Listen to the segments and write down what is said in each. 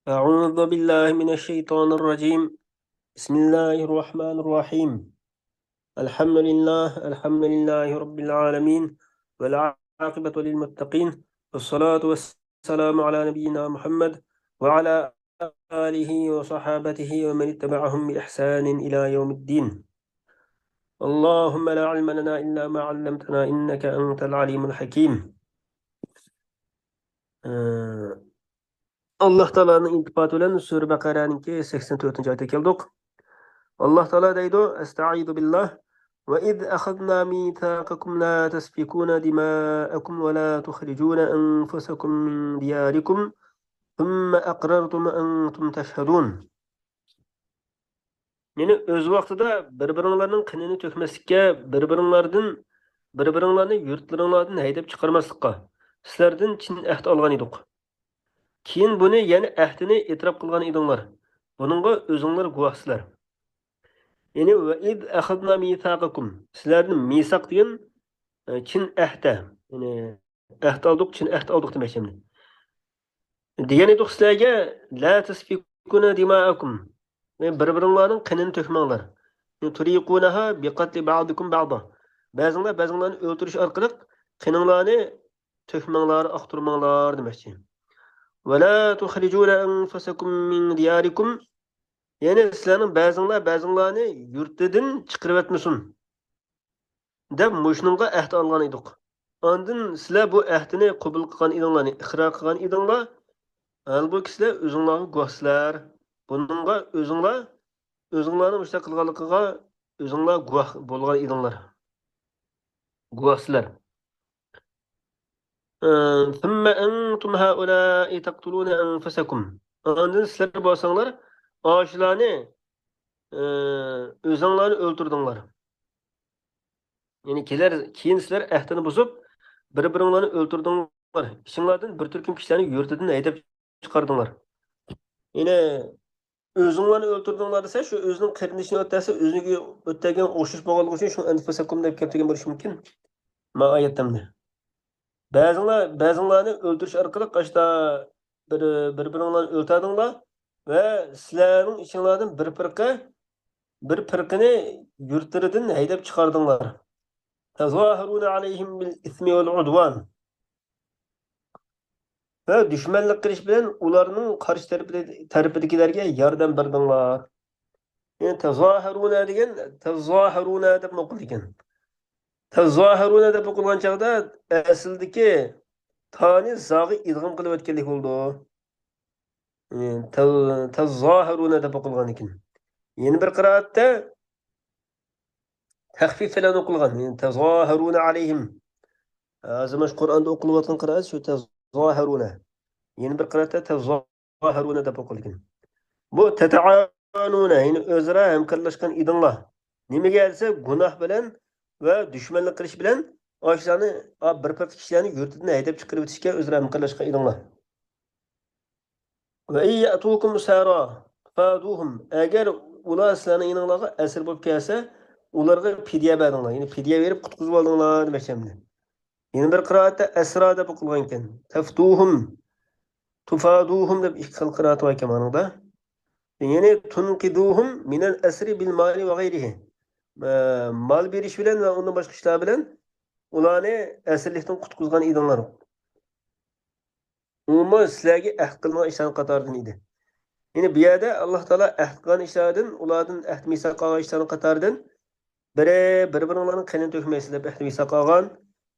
أعوذ بالله من الشيطان الرجيم. بسم الله الرحمن الرحيم. الحمد لله رب العالمين، والعاقبة للمتقين، والصلاة والسلام على نبينا محمد وعلى آله وصحابته ومن اتبعهم بإحسان إلى يوم الدين. اللهم لا علم لنا إلا ما علمتنا إنك أنت العليم الحكيم. آه، الله تعالى intibat bilen Sure Bakara'nınki 84. ayete keldik. Allah Teala deydi: "Estaizu billah ve iz ahadna mithaqakum la tasfikuna dima'akum ve la tukhrijuna anfusakum min diyarikum thumma aqrartum antum teşhedun." Yani öz vaqtida bir-biringlarning qinini to'kmaslikka, bir-biringlarni yurtlaringlardan haydab chiqarmaslikka sizlardan chin ahd olgan edik. Keyin buni yana ahdini e'tirof qilgan edinglar. Buningga o'zinglar guvohsizlar. Yani ve iz ahadna mithaqakum. Sizlarning misaq degan chin ahda. Yani ahd oldik, chin ahd oldik demoqchimni. Degan edik sizlarga la tasfikuna dima'akum. Bir-biringlarning qinini to'kmanglar. Turiqunaha biqatli ba'dikum ba'da. Ba'zinglarni o'ldirish orqali qininglarni to'kmanglar, aqtirmanglar demoqchi. Ve la tukhrijuna anfusakum min diyarikum. Yani sizlarning ba'zinglarni yurtidan chiqarib etmasin deb mushnunga ahd olgan edik. Ondan sizlar bu ahdini qabul qilgan edinglarni, iqror qilgan edinglar. Halbuki sizlar o'zinglarga guvohsizlar. Buningga o'zinglarning ishlar qilganligiga o'zinglar guvoh bo'lgan edinglar. Guvohsizlar. Thumma antum haula'i taqtuluna anfusakum. Ondan sizlar bo'lsanglar, o'shalarni o'zinglarni o'ldirdinglar. Yani keyin sizlar ahdini buzib, bir-biringlarni o'ldirdinglar. İçinglardan bir turkum kishilarni yurtidan haydab chiqardinglar. Yine o'zinglarni o'ldirdinglar desa, shu o'zining qarindishini o'tasa, o'ziga o'tgan o'xshash bo'lganligi uchun shu anfusakum deb keltirgan bo'lishi mumkin. Ma oyatda. Ba'zinglarni o'ldirish orqali qashda bir-biringlarni o'ltadinglar va sizlarning ichinglardan bir firqini yurtlaridan haydab chiqardinglar. Tazahiruna alayhim bil ismi vel udvan. Ve düşmanlık qilish bilan ularning qarshi tarafidagilarga yordam berdinglar. Yani tazahiruna deb o'qilgan. Tazahiruna deb o'qilgan chaqda asldagi tani zog'i idg'om qilib o'tganlik bo'ldi. Tazahiruna deb o'qilgan ekan. Yeni bir qiraatda taxfif bilan o'qilgan. Yani tazahiruna alayhim. Azamash Qur'onda o'qilayotgan qiraat shu tazahiruna. Yeni bir qiraatda tazahiruna deb o'qilgan. Bu tata'anuna, yani o'zaro hamkorlashgan edinglar. Nimaga desa, gunoh bilan va dushmanlik qilish bilan oshlarni bir kishilarni yurtidan haydab chiqarib o'tishga o'zaro hamkorlashgan edinglar. Va iyatukum sara faduhum. Agar ular sizlarning yaninglarga asir bo'lib kelsa, ularga fidya berdinglar. Yani fidya berib qutqizib oldinglar demoqchimni. Yeni bir qiroatda asra deb o'qilgan ekan. Taftuhum, tufaduhum deb ikki xil qiroat bor ekan manada. Yani tunqiduhum minal asri bil mali ve gayrihi. Mal berish bilan va undan boshqa ishlar bilan ularni asirlikdan qutqizgan edinglar. Umuman sizlarga ahd qilgan ishlar qatoridan edi. Yani bu yerda Alloh taolo ahd qilgan ishlardan, ulardan ahd misoq qilgan ishlar qatoridan bir-biringlarning qinini to'kmaysiz deb ahd misoq qilgan,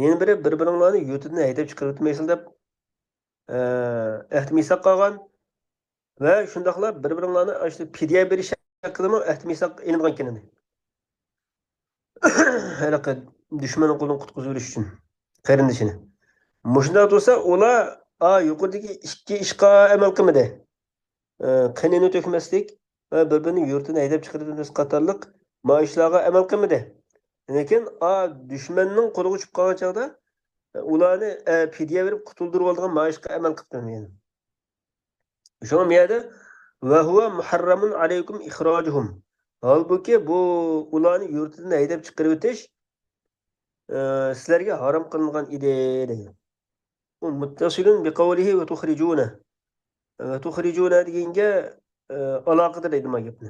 yana biri bir-biringlarni yurtidan haydab chiqarib o'tmaysiz deb ahd misoq qilgan. Ve şundaklar bir-biringlarni işte fidye berish şeklinde ahd misoq ilingan ekan. Halaqa düşmanın qo'lidan qutqizib olish uchun qarindishini. Mushunda bo'lsa, ular yuqoridagi ikki ishqa amal qilmadi. Qinini to'kmaslik va bir-birining yurtini haydab chiqarib qatorliq ishlarga amal qilmadi. Lekin dushmanning qo'liga tushib qolgan chog'da ularni fidye berib qutuldirib olgan ishqa amal qildi. Şuna miyada ve huve muharramun aleykum ihracuhum. Halbuki bu ularni yurtidan haydab chiqarib o'tish sizlarga harom qilingan edi. U muttasilun bi qawlihi ve tukhrijuna. tuxrijuna deganga aloqada deydi bu gapni.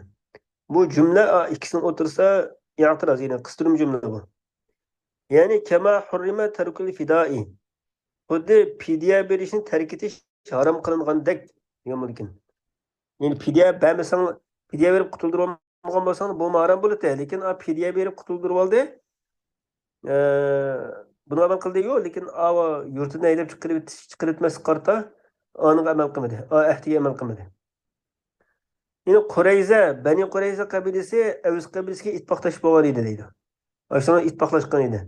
Bu cümle ikisinin otursa i'tiroz, ya'ni qistirma cümle bu. Ya'ni kama hurrima tarkul fidai. Xuddi fidya berishni tark etish harom qilingandek degan bo'lgan. Yani fidya berib qutuldirib olmagan bo'lsang, bu harom bo'ladi. Lekin fidya berib qutuldirib oldi. Buni amal qildi yo'q, lekin yurtini haydab chiqarib etmaslik qarta aniga amal qilmadi. Ahdiga amal qilmadi. Yani Bani Qurayza qabilasi Avs qabilasiga ittifoqlash bo'lgan edi deydi. Aslında ittifoqlashgan edi.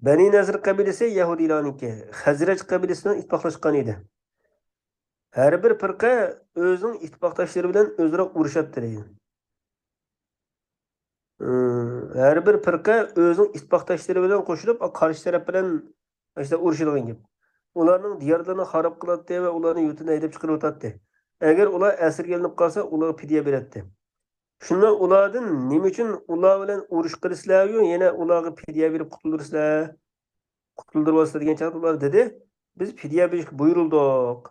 Bani Nazir qabilasi Yahudiylarniki, Xazraj qabilasidan ittifoqlashgan edi. Her bir firqa o'zining ittifoqdoshlari bilan o'zaro urushadi deydi. Her bir firqa o'zining ittifoqdoshlari bilan qo'shilib, qarshi taraf bilan işte urushadigan gap. Ularning diyorlarini xarob qiladi va ularni yurtini haydab chiqarib o'tadi. Agar ular asirga olinib qolsa, ularga fidya beradi. Shundan ulardan nima uchun ular bilan urush qilisizlar-yu, yana ularga fidya berib qutuldirib olsa degan chaqda ular dedi, biz fidya berishga buyurildik.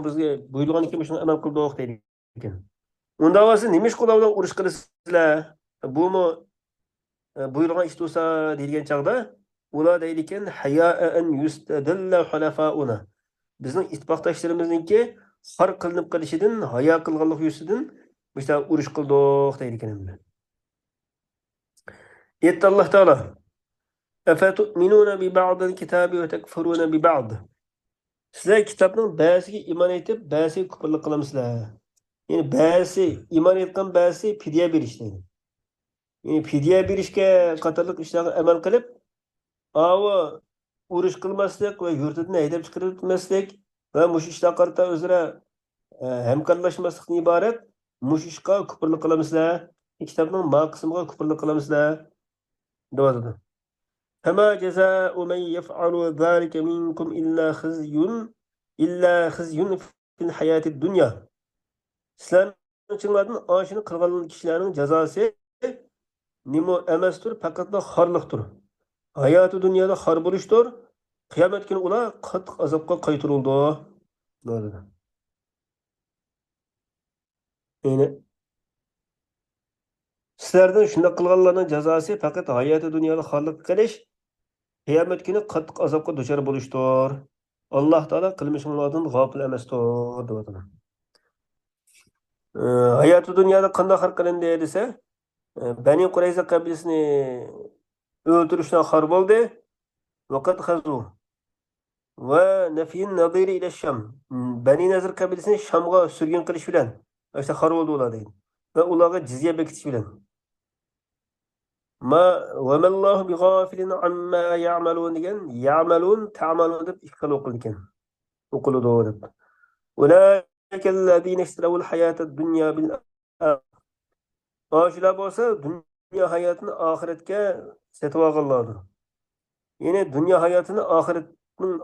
Bizga buyurilgan ekan, shuni amal qildik deydi ekan. Unda bo'lsa nima ish ular bilan urush qilisizlar? Bumi buyurilgan ish bo'lsa degan chaqda ular deydi ekan, haya'an yustadilla hulafauna. Bizning ittifoqdoshlarimizninki xor qilinib qolishidan, hayo qilganlik yusidan işte urush qildik deydi ekan. Aytdi Alloh taolo: "Afatu'minuna bi ba'dil kitabi va takfuruna bi ba'd." Sizlar kitobning ba'ziga iymon etib, ba'ziga kufrlik qilamsizlar. Yani ba'zi iymon etgan, ba'zi fidya berish deydi. Yani fidya berishga qatorliq ishlarga amal qilib, urush qilmaslik va yurtidan haydab chiqarmaslik va mush ishlar qarta o'zaro hamkorlashmaslikdan iborat. Mush ishga kufrlik qilamsizlar. Kitobning ma qismiga kufrlik qilamsizlar. deydi. Fama jazaa'u man yaf'alu zalika minkum illa khizyun fil hayatid dunya. Sizlarning ichinglardan oshini qilgan kishilarning jazosi nima emasdir, faqat xorliqdir. Hayoti dunyoda xor bo'lishdir. Qiyomat kuni ular qattiq azobga qaytarildi. dedi. Yani sizlardan shunday qilganlarning jazosi faqat hayoti dunyoda xorliq qilish, qiyomat kuni qattiq azobga duchor bo'lishdir. Alloh taolo qilmishinglardan g'ofil emasdir, dedi. Hayoti dunyoda qanday xor qilindi desa, Bani Qurayza qabilasini o'ldirishdan xor bo'ldi. Vaqat xazu va nafiyin nadiri ila Sham. Bani Nazir qabilasini Shamga surgun qilish bilan işte xor bo'ldi ular deydi. Va ularga jizya bekitish bilan. Va mallohu bighafilin amma ya'malun degan, ya'malun ta'malun deb ikki xil o'qildi ekan. O'qiladi deb. Ulaika allazina ishtaraw al-hayata ad-dunya bil Shular bo'lsa, dunyo hayotini oxiratga sotib olganlardir. Ya'ni dunyo hayotini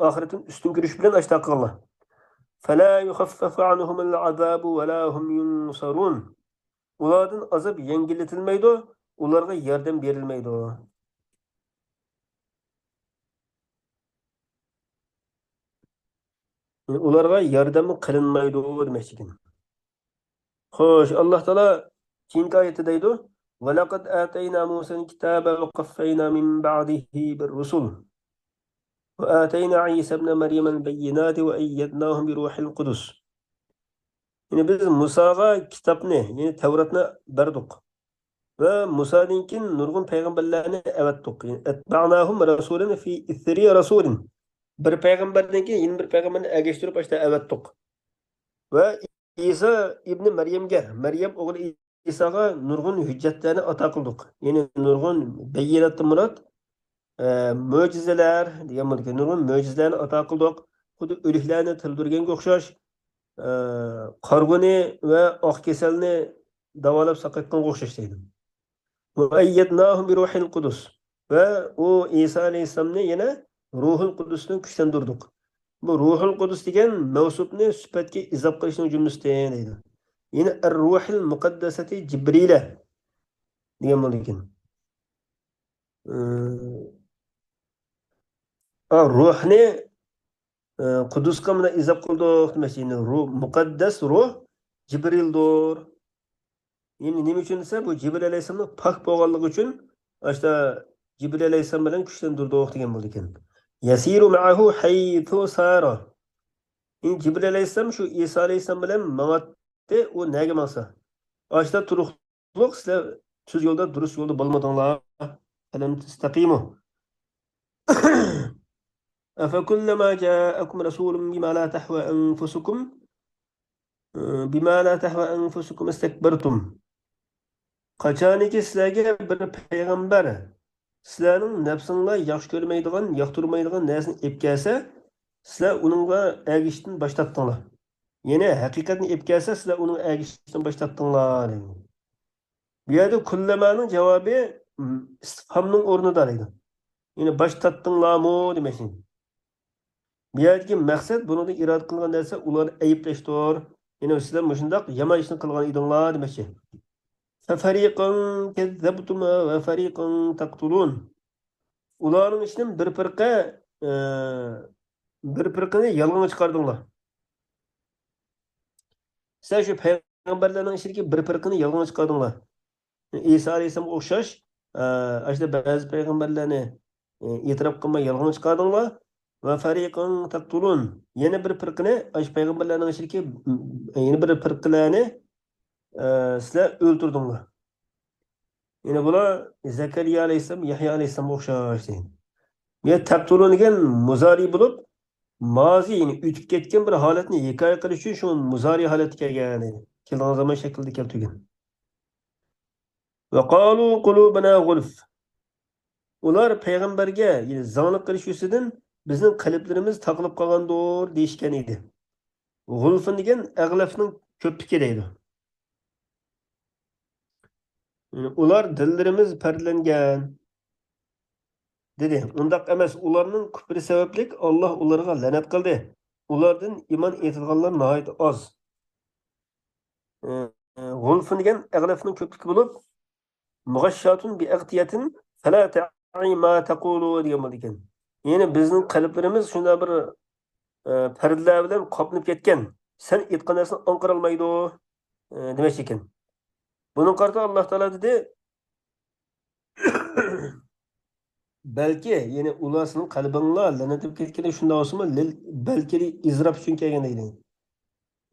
oxiratdan ustun ko'rish bilan ashta qilganlar. Fala yukhaffafu anhum al-azabu wa la hum yunsarun. Ulardan azob yengilletilmaydi, ularga yordam berilmaydi. Ularga yordam qilinmaydi demoqchi ekan. Xo'sh, Alloh taolo keyingi oyatda deydi: "Va laqad atayna Musa al-kitaba wa qaffayna min ba'dihi bir-rusul. Wa atayna Isa ibn Maryam al-bayyinati wa ayyadnahum bi ruhil qudus." Yani biz Musaga kitobni, ya'ni Tavratni berdik. Ve Musa'nınkin nurgun peygamberlerini evettik. Yani etba'nahum rasulun fi ithri rasulin. Bir peygamberninki yeni bir peygamberini ergeçtirip işte evettik. Ve İsa İbni Meryem oğlu İsa'ga nurgun hüccetlerini ata kıldık. Yani nurgun beyinatı murat mucizeler diyen mülke nurgun mucizelerini ata kıldık. Kudu ölüklerini tildürgen okşaş, karguni ve ak keselini davalap sakatkan okşaş deydim. Muayyadnahum bi ruhil qudus. Ve o İsa Aleyhisselam'ı yine ruhul kudusunu güçlendirdik. Bu ruhul kudus degan mevsupni sifatga izof qilishning jumlasi deydi. Yine er-ruhil muqaddasati Cibrile degan bo'lar. Ruhni Qudusqa mana izab qildik demoqchi. Yani ruh, muqaddas ruh Cibril'dir. Yani nima uchun desa, bu Cibril alayhisolamning pok bo'lganligi uchun ashta Cibril alayhisolam bilan kuchlantirdik degan bo'ldi ekan. Yasiru ma'ahu haythu sara. Yani Cibril alayhisolam shu Isa alayhisolam bilan mang'atdi, u nega mangsa. Ashta turuqliq sizlar tuz yo'lda, durust yo'lda bo'lmadinglar. Alam tastaqimu. أفكلما جاءكم رسول بما لا تهوى أنفسكم استكبرتم. Qachoniki sizlarga bir payg'ambar sizlarning nafsinglar yaxshi ko'rmaydigan, yoqtirmaydigan narsani olib kelsa, sizlar uningga ergishishdan bosh tortdinglar. Yana haqiqatni olib kelsa, sizlar uning ergishishdan bosh tortdinglar. Bu yerda kullamaning javobi istifhomning o'rnida edi. Ya'ni bosh tortdinglarmi demak. Bu yerdagi maqsad bunida iroda qilgan narsa ularni ayblashdir. Ya'ni sizlar mushundoq yomon ishni qilgan edinglar demoqchi. فَفَرِيقًا كَذَّبْتُمْ وَفَرِيقًا تَقْتُلُونَ. Ularning ichidan bir firqani yolg'on chiqardinglar. Sizlar shu payg'ambarlarning ichidagi bir firqani yolg'on chiqardinglar. İsa alayhisolamga o'xshash, ashta ba'zi payg'ambarlarni e'tirof qilmay yolg'on chiqardinglar. Va fariqan taqtulun. Yana bir firqani, ash payg'ambarlarning ichidagi yana bir firqalarni sizlar o'ltirdinglar. Yine bular Zekeriya alayhisalom, Yahya alayhisalomga o'xshash. Ya taqtulun degan muzari bo'lib, mazi, ya'ni o'tib ketgan bir holatni hikoya qilish uchun shu muzari holatga kelgan. Kelgan zaman shaklida keltirgan. Va qalu qulubuna gulf. Ular payg'ambarga, ya'ni zonlik qilish ustidan bizning qalblarimiz taqilib qolgandir deyishgan edi. Gulf degan ag'lafning ko'pligi deydi. Ular dillarimiz pardlangan dedi. Undaq emas, ularning kufri sabablik Alloh ularga la'nat qildi. Ulardan iymon etganlar nihoyat oz. Gulf degan ag'lafning ko'pligi bo'lib, mughashshatun bi aqtiyatin fala ta'i ma taqulu degan bo'ldi ekan. Ya'ni bizning qalblarimiz shunda bir pardalar bilan qoplanib ketgan. Sen aytgan narsani anqara olmaydi demoqchi ekan. Buni qarta Alloh taolo dedi. Belki yine ulasının qalbinglar lanatib ketgani shunda olsinmi, balki izrob uchun kelgan deydi.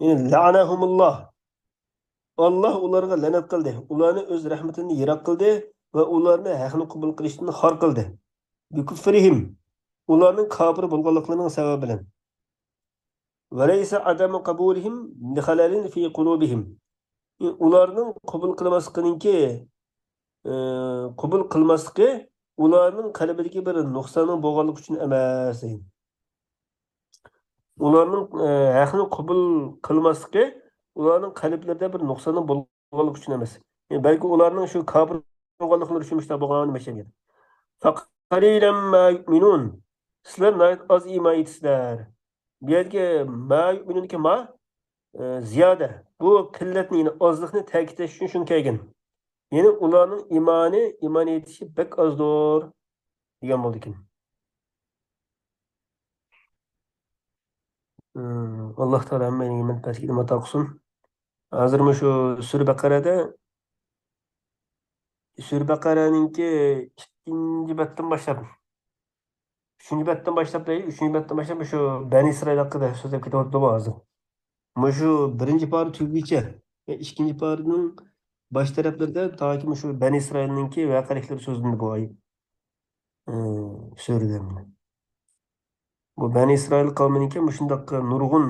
Yani la'anahumulloh. Allah ularga la'nat qildi. Ularni o'z rahmatini yiroq qildi va ularni haqni qabul qilishdan xor qildi. Bi kufrihim. Ularning kofir bo'lganliklarining sababi bilan. Va laysa adamu qabulihim li khalalin fi qulubihim. Ularning qabul qilmasligi ularning qalbidagi bir nuqsonning bo'lganligi uchun emas. Ularning haqni qabul qilmasligi ularning qalblarida bir nuqsonning bo'lganligi uchun emas. Yani balki ularning shu kofir bo'lganliklari uchun mushta bo'lgan emas. Faqalilan ma yu'minun. Sizlar az iymon etisizlar. Bu yerga ma yu'minunki ma ziyoda. Bu qillatni, ozlikni ta'kidlash uchun shuni kelgan. Yani ularning iymon etishi bek azdir degan bo'ldi ekan. Alloh taolo hammaning manfaatiga mato qilsin. Hozir shu Sura Baqaraninki 2-chi betdan boshlab, 3-chi betdan boshlab, 3-chi betdan boshlab shu Bani Isroil haqida so'zlab ketyapti hozir. Shu 1-chi pora tugaguncha, 2-chi paraning bosh taraflarida toki shu Bani Isroilninki voqealiklari so'zlandi bu oy. Surada. Bu Bani Isroil qavmininki shundoq nurg'un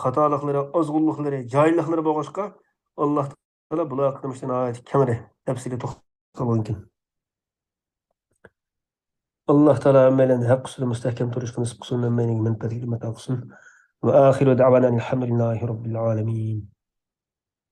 xatoliklari, ozg'unliklari, joyliklari bo'lg'achqa Alloh taolo bular haqida kamida tafsili to'xtalgan ekan. Alloh taolo hammalarni haq ustida mustahkam turishga nasib qilsin, hammaning manfaatiga mato qilsin. Va axiru da'vana alhamdulillahi robbil alamin.